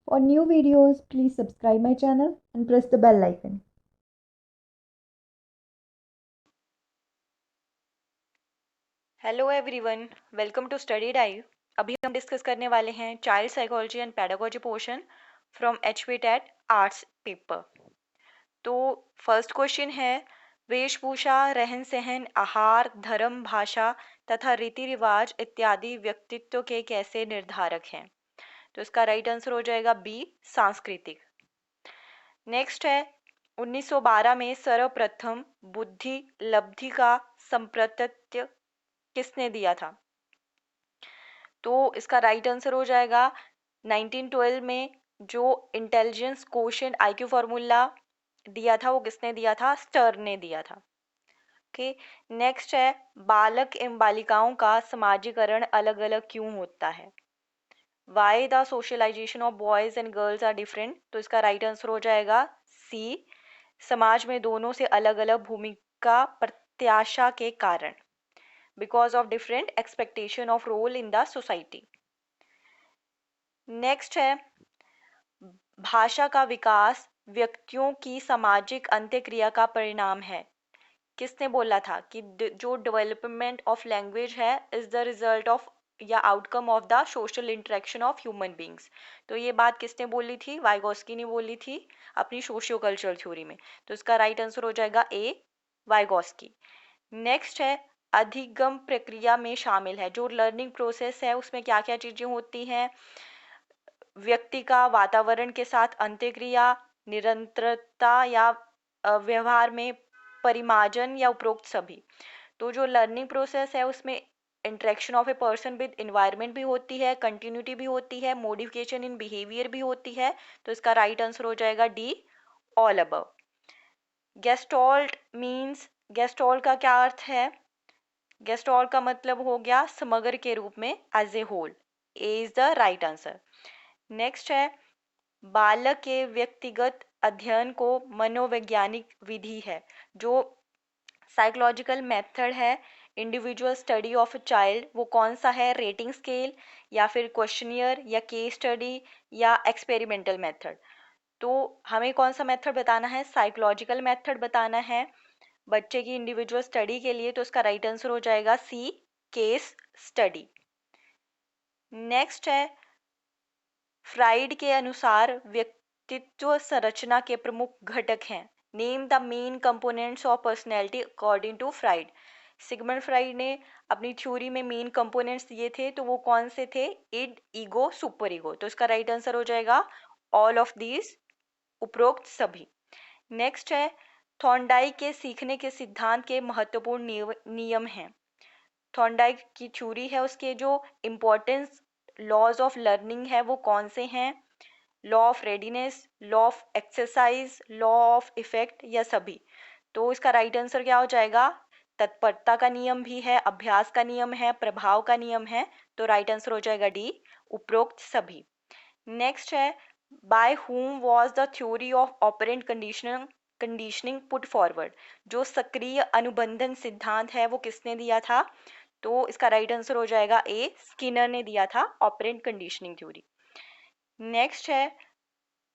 For new videos, please subscribe my channel and press the bell icon. Hello everyone, welcome to Study Dive. अभी हम discuss करने वाले हैं child psychology and pedagogy portion from HPTET arts paper. तो first question है, वेशभूषा, रहन सहन, आहार, धर्म, भाषा तथा रीति रिवाज इत्यादि व्यक्तित्व के कैसे निर्धारक हैं? तो इसका राइट आंसर हो जाएगा बी, सांस्कृतिक। नेक्स्ट है, 1912 में सर्वप्रथम बुद्धि लब्धि का संप्रत्यय किसने दिया था? तो इसका राइट आंसर हो जाएगा 1912 में जो इंटेलिजेंस कोशेंट आईक्यू फार्मूला दिया था वो किसने दिया था? स्टर्न ने दिया था। ओके, नेक्स्ट है, बालक एवं बालिकाओं का समाजीकरण अलग अलग क्यों होता है? Why the socialisation of boys and girls are different? तो इसका राइट आंसर हो जाएगा सी, समाज में दोनों से अलग अलग भूमिका प्रत्याशा के कारण, because of different expectation of role in the society. Next है, भाषा का विकास व्यक्तियों की सामाजिक अंत्यक्रिया का परिणाम है। किसने बोला था कि जो डेवलपमेंट ऑफ लैंग्वेज है इज द रिजल्ट ऑफ या outcome of the social interaction of human beings? तो ये बात किसने बोली थी? वाइगोस्की ने बोली थी अपनी सोशियो कल्चरल थ्योरी में। तो इसका राइट आंसर हो जाएगा ए, वाइगोस्की। नेक्स्ट है, अधिगम प्रक्रिया में शामिल है, जो लर्निंग प्रोसेस है उसमें क्या क्या चीजें होती हैं? व्यक्ति का वातावरण के साथ अंत्यक्रिया, निरंतरता या व्यवहार में परिमार्जन या उपरोक्त सभी। तो जो लर्निंग प्रोसेस है उसमें interaction of a person with environment भी होती है, कंटिन्यूटी भी होती है, मॉडिफिकेशन इन बिहेवियर भी होती है। तो इसका राइट आंसर हो जाएगा D, all above. Gestalt means, gestalt का क्या अर्थ है? गेस्टॉल्ट का मतलब हो गया समग्र के रूप में, as a whole. A is the right answer. Next है, बालक के व्यक्तिगत अध्ययन को मनोवैज्ञानिक विधि है, जो साइकोलॉजिकल मेथड है individual study of a child, वो कौन सा है? रेटिंग स्केल या फिर क्वेश्चनियर या केस स्टडी या एक्सपेरिमेंटल मेथड? तो हमें कौन सा मेथड बताना है? साइकोलॉजिकल मेथड बताना है बच्चे की इंडिविजुअल स्टडी के लिए। तो इसका राइट आंसर हो जाएगा सी, केस स्टडी। नेक्स्ट है, फ्राइड के अनुसार व्यक्तित्व संरचना के प्रमुख घटक हैं। Name the main components of personality according to Freud. Sigmund Freud ने अपनी थ्योरी में मेन कंपोनेंट्स दिए थे, तो वो कौन से थे? Id, ego, super ego. तो इसका राइट आंसर हो जाएगा ऑल ऑफ दीज, उपरोक्त सभी। नेक्स्ट है, थॉर्नडाइक के सीखने के सिद्धांत के महत्वपूर्ण नियम हैं। थॉर्नडाइक की थ्योरी है, उसके जो इम्पोर्टेंस लॉज ऑफ लर्निंग है वो कौन से हैं? Law of readiness, law of exercise, law of effect या सभी? तो इसका राइट आंसर क्या हो जाएगा? तत्परता का नियम भी है, अभ्यास का नियम है, प्रभाव का नियम है। तो राइट आंसर हो जाएगा डी, उपरोक्त सभी। नेक्स्ट है, by whom was the theory of operant conditioning put forward. जो सक्रिय अनुबंधन सिद्धांत है वो किसने दिया था? तो इसका राइट आंसर हो जाएगा ए, स्किनर ने दिया था ऑपरेंट कंडीशनिंग थ्योरी। नेक्स्ट है,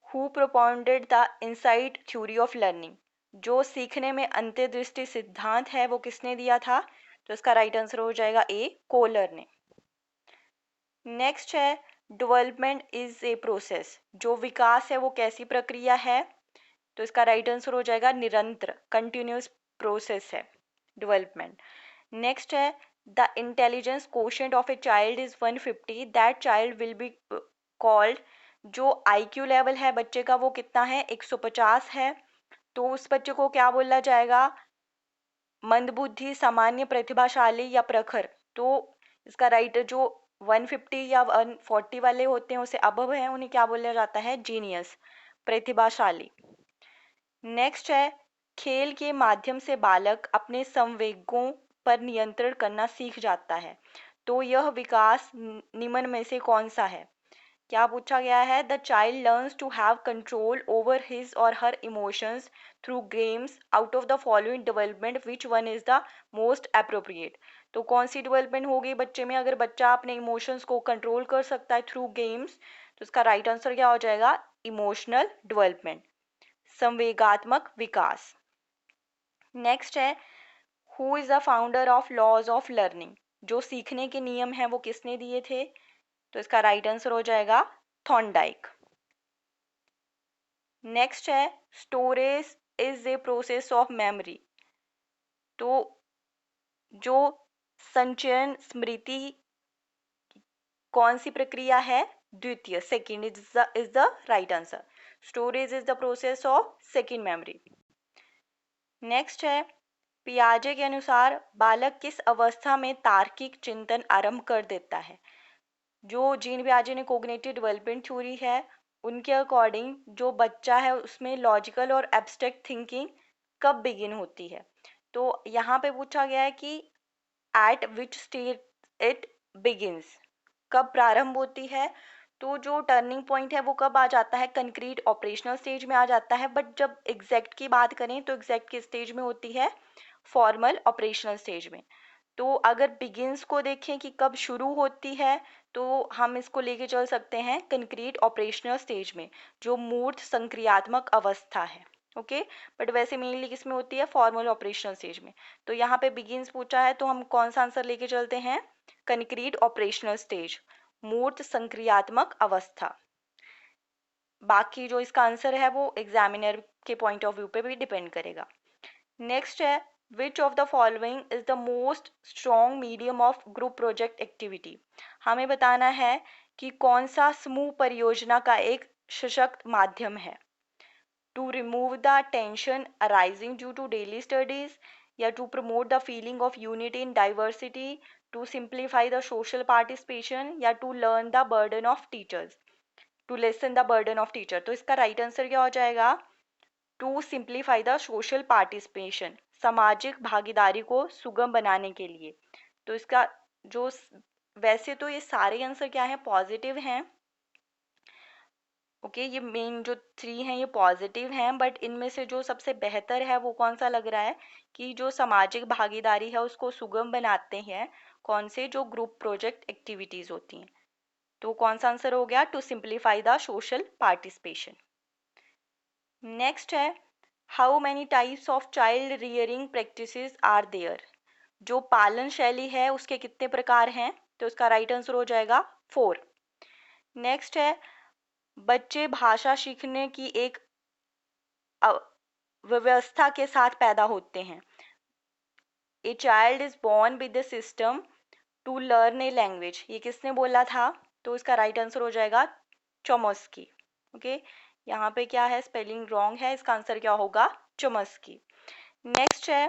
who propounded the insight theory of learning. जो सीखने में अंतर्दृष्टि सिद्धांत है वो किसने दिया था? तो इसका राइट आंसर हो जाएगा ए, कोलर ने। नेक्स्ट है, डेवलपमेंट इज ए प्रोसेस। जो विकास है वो कैसी प्रक्रिया है? तो इसका राइट आंसर हो जाएगा निरंतर, कंटिन्यूस प्रोसेस है डेवलपमेंट। नेक्स्ट है, the intelligence quotient of A child is 150, that child will be called. जो आईक्यू लेवल है बच्चे का वो कितना है? 150 है। तो उस बच्चे को क्या बोला जाएगा? मंदबुद्धि, सामान्य, प्रतिभाशाली या प्रखर? तो इसका राइट, जो 150 या 140 वाले होते हैं उसे अबव है, उन्हें क्या बोला जाता है? जीनियस, प्रतिभाशाली। नेक्स्ट है, खेल के माध्यम से बालक अपने संवेगों पर नियंत्रण करना सीख जाता है। तो यह विकास निम्न में से कौन सा है? क्या पूछा गया है? The child learns to have control over his or her emotions through games, out of the following development which one is the most appropriate? तो कौन सी डेवलपमेंट होगी बच्चे में अगर बच्चा अपने इमोशंस को कंट्रोल कर सकता है थ्रू गेम्स? तो इसका राइट आंसर क्या हो जाएगा? इमोशनल डेवलपमेंट, संवेगात्मक विकास। नेक्स्ट है, who is the founder of laws of learning? जो सीखने के नियम हैं वो किसने दिए थे? तो इसका राइट आंसर हो जाएगा थॉर्नडाइक। नेक्स्ट है, storage is a process of memory. तो जो संचयन स्मृति कौन सी प्रक्रिया है? द्वितीय, second is the right answer. Storage is the process of second memory. Next है, पियाजे के अनुसार बालक किस अवस्था में तार्किक चिंतन आरंभ कर देता है? जो जीन पियाजे ने कोग्निटिव डेवलपमेंट थ्योरी है उनके अकॉर्डिंग जो बच्चा है उसमें लॉजिकल और एब्स्ट्रैक्ट थिंकिंग कब बिगिन होती है? तो यहाँ पे पूछा गया है कि eight which stage it begins, कब प्रारंभ होती है? तो जो टर्निंग पॉइंट है वो कब आ जाता है? कंक्रीट ऑपरेशनल स्टेज में आ जाता है, बट जब एग्जैक्ट की बात करें तो एग्जैक्ट किस स्टेज में होती है? फॉर्मल ऑपरेशनल स्टेज में। तो अगर बिगिंस को देखें कि कब शुरू होती है तो हम इसको लेके चल सकते हैं कंक्रीट ऑपरेशनल स्टेज में, जो मूर्त संक्रियात्मक अवस्था है। ओके, बट वैसे मेनली किस में होती है? फॉर्मल ऑपरेशनल स्टेज में। तो यहाँ पे बिगिंस पूछा है तो हम कौन सा आंसर लेके चलते हैं? कंक्रीट ऑपरेशनल स्टेज, मूर्त संक्रियात्मक अवस्था। बाकी जो इसका आंसर है वो एग्जामिनर के पॉइंट ऑफ व्यू पे भी डिपेंड करेगा। नेक्स्ट है, which of the following is the most strong medium of group project activity? हमें बताना है कि कौन सा समूह परियोजना का एक सशक्त माध्यम है। To remove the tension arising due to daily studies, या to promote the feeling of unity in diversity, to simplify the social participation, या to learn the burden of teachers, to lessen the burden of teacher. तो इसका right answer क्या हो जाएगा? To simplify the social participation, सामाजिक भागीदारी को सुगम बनाने के लिए। तो इसका जो वैसे तो ये सारे आंसर क्या हैं? पॉजिटिव हैं। ओके, ये मेन जो 3 हैं ये पॉजिटिव हैं, बट इनमें से जो सबसे बेहतर है वो कौन सा लग रहा है? कि जो सामाजिक भागीदारी है उसको सुगम बनाते हैं कौन से? जो ग्रुप प्रोजेक्ट एक्टिविटीज होती हैं। तो कौन सा आंसर हो गया? To simplify the social participation. Next है, how many types of child rearing practices are there? जो पालन शैली है उसके कितने प्रकार हैं? तो इसका राइट आंसर हो जाएगा 4। नेक्स्ट है, बच्चे भाषा सीखने की एक व्यवस्था के साथ पैदा होते हैं। A child is born with the system to learn a language, ये किसने बोला था? तो इसका राइट आंसर हो जाएगा चोमस्की। ओके, यहाँ पे क्या है? स्पेलिंग रॉन्ग है, इसका आंसर क्या होगा? चोमस्की। नेक्स्ट है,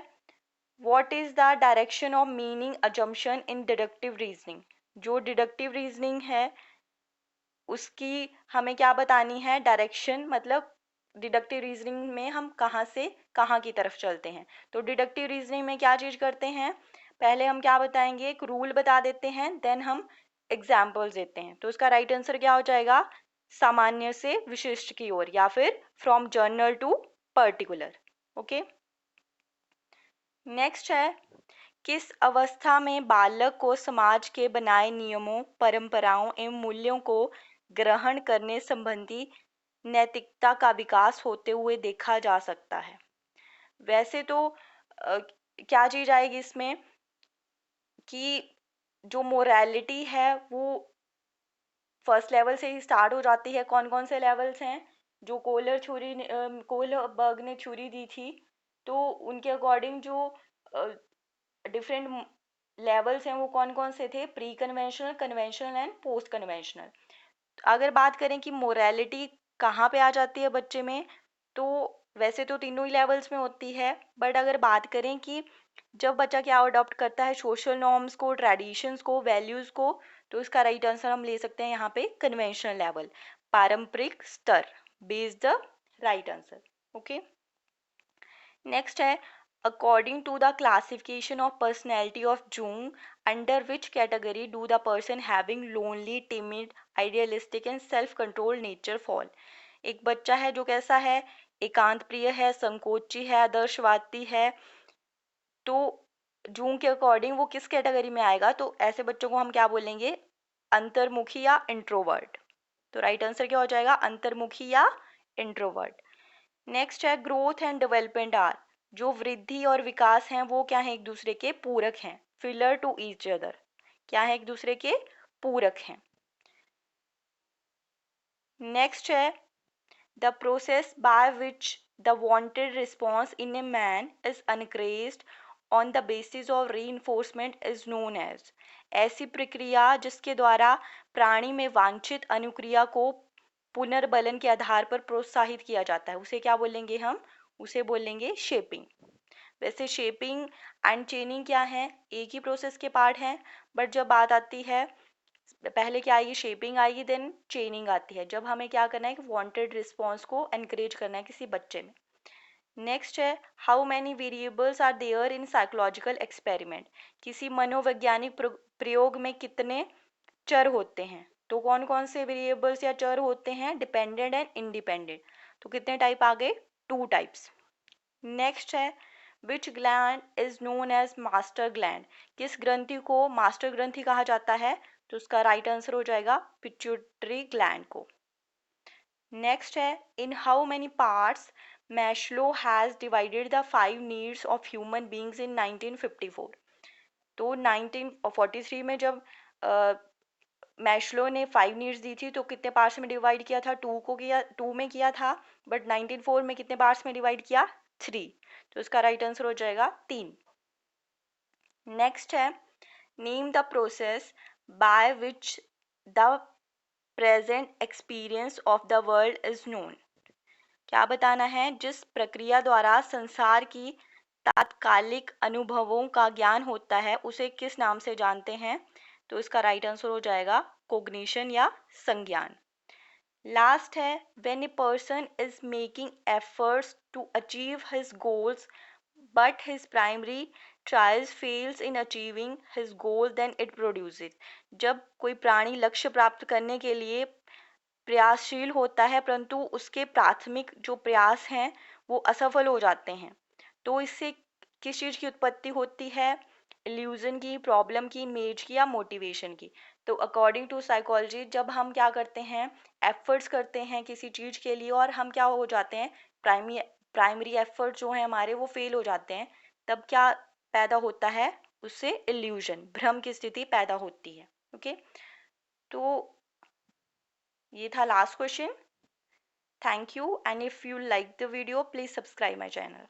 what is the direction of meaning assumption in deductive reasoning? जो डिडक्टिव रीजनिंग है उसकी हमें क्या बतानी है? डायरेक्शन, मतलब डिडक्टिव रीजनिंग में हम कहाँ से कहाँ की तरफ चलते हैं। तो डिडक्टिव रीजनिंग में क्या चीज करते हैं? पहले हम क्या बताएंगे? एक रूल बता देते हैं, देन हम एग्जाम्पल्स देते हैं। तो इसका राइट आंसर क्या हो जाएगा? सामान्य से विशिष्ट की ओर, या फिर from general to particular. Okay, next है, किस अवस्था में बालक को समाज के बनाए नियमों, परंपराओं एवं मूल्यों को ग्रहण करने संबंधी नैतिकता का विकास होते हुए देखा जा सकता है? वैसे तो क्या चीज आएगी इसमें कि जो मोरालिटी है वो फर्स्ट लेवल से ही स्टार्ट हो जाती है। कौन कौन से लेवल्स हैं? जो कोलबर्ग ने थ्योरी दी थी, तो उनके अकॉर्डिंग जो डिफरेंट लेवल्स हैं वो कौन कौन से थे? Pre conventional, conventional and post conventional. अगर बात करें कि मोरालिटी कहाँ पे आ जाती है बच्चे में, तो वैसे तो तीनों ही लेवल्स में होती है, बट अगर बात करें कि जब बच्चा क्या अडॉप्ट करता है? सोशल नॉर्म्स को, ट्रेडिशंस को, वैल्यूज को, तो इसका राइट आंसर हम ले सकते हैं यहाँ पे कन्वेंशनल लेवल, पारंपरिक स्तर, base the right answer. Okay, next है, according to the classification of personality of Jung, under which category do the person having lonely, timid, idealistic and self controlled nature fall? एक बच्चा है जो कैसा है? एकांत प्रिय है, संकोची है, आदर्शवादी है। तो जूंग के अकॉर्डिंग वो किस कैटेगरी में आएगा? तो ऐसे बच्चों को हम क्या बोलेंगे? अंतर्मुखी या इंट्रोवर्ट। तो राइट आंसर क्या हो जाएगा, अंतर्मुखी या इंट्रोवर्ट। नेक्स्ट है ग्रोथ एंड डेवलपमेंट आर, जो वृद्धि और विकास हैं वो क्या है, एक दूसरे के पूरक हैं, फिलर टू ईच अदर, क्या है, एक दूसरे के पूरक हैं। नेक्स्ट है the process by which the wanted response in a man is encouraged on the basis of reinforcement is known as, ऐसी प्रक्रिया जिसके द्वारा प्राणी में वांछित अनुक्रिया को पुनर्बलन के आधार पर प्रोत्साहित किया जाता है, उसे क्या बोलेंगे हम, उसे बोलेंगे शेपिंग। वैसे शेपिंग एंड चेनिंग क्या है, एक ही प्रोसेस के पार्ट हैं, बट जब बात आती है, पहले क्या आएगी, शेपिंग आएगी, देन चेनिंग आती है, जब हमें क्या करना है कि वांटेड रिस्पॉन्स को एनकरेज करना है किसी बच्चे में। नेक्स्ट है how many variables are there in psychological experiment, किसी मनोवैज्ञानिक प्रयोग में कितने चर होते हैं, तो कौन कौन से वेरिएबल्स या चर होते हैं, डिपेंडेंट एंड इंडिपेंडेंट, तो कितने टाइप आ गए, 2 टाइप्स। नेक्स्ट है which gland is known as master gland, किस ग्रंथि को मास्टर ग्रंथि कहा जाता है, तो उसका राइट आंसर हो जाएगा पिट्यूटरी ग्लैंड को। नेक्स्ट है in how many parts Maslow has divided the 5 needs of human beings in 1954, तो 1943 में जब मैस्लो ने 5 नीड्स दी थी तो कितने पार्ट्स में डिवाइड किया था, 2 को किया, 2 में किया था, बट 1904 में कितने पार्ट्स में डिवाइड किया, 3, तो इसका राइट आंसर हो जाएगा 3। नेक्स्ट है name the process by which the present experience of the world is known, क्या बताना है, जिस प्रक्रिया द्वारा संसार की तात्कालिक अनुभवों का ज्ञान होता है उसे किस नाम से जानते हैं, तो इसका राइट आंसर हो जाएगा कोग्निशन या संज्ञान। लास्ट है when a person is making efforts to achieve his goals but his primary trials fails in achieving his goal then it produces, जब कोई प्राणी लक्ष्य प्राप्त करने के लिए प्रयासशील होता है परंतु उसके प्राथमिक जो प्रयास हैं वो असफल हो जाते हैं, तो इससे किस चीज़ की उत्पत्ति होती है, इल्यूजन की, प्रॉब्लम की, इमेज की या मोटिवेशन की। तो अकॉर्डिंग टू साइकोलॉजी जब हम क्या करते हैं, एफर्ट्स करते हैं किसी चीज़ के लिए और हम क्या हो जाते हैं, प्राइमरी प्राइमरी एफर्ट जो है हमारे वो फेल हो जाते हैं, तब क्या पैदा होता है, उससे इल्यूजन, भ्रम की स्थिति पैदा होती है। ओके, तो ये था last question. Thank you, and if you like the video please subscribe my channel.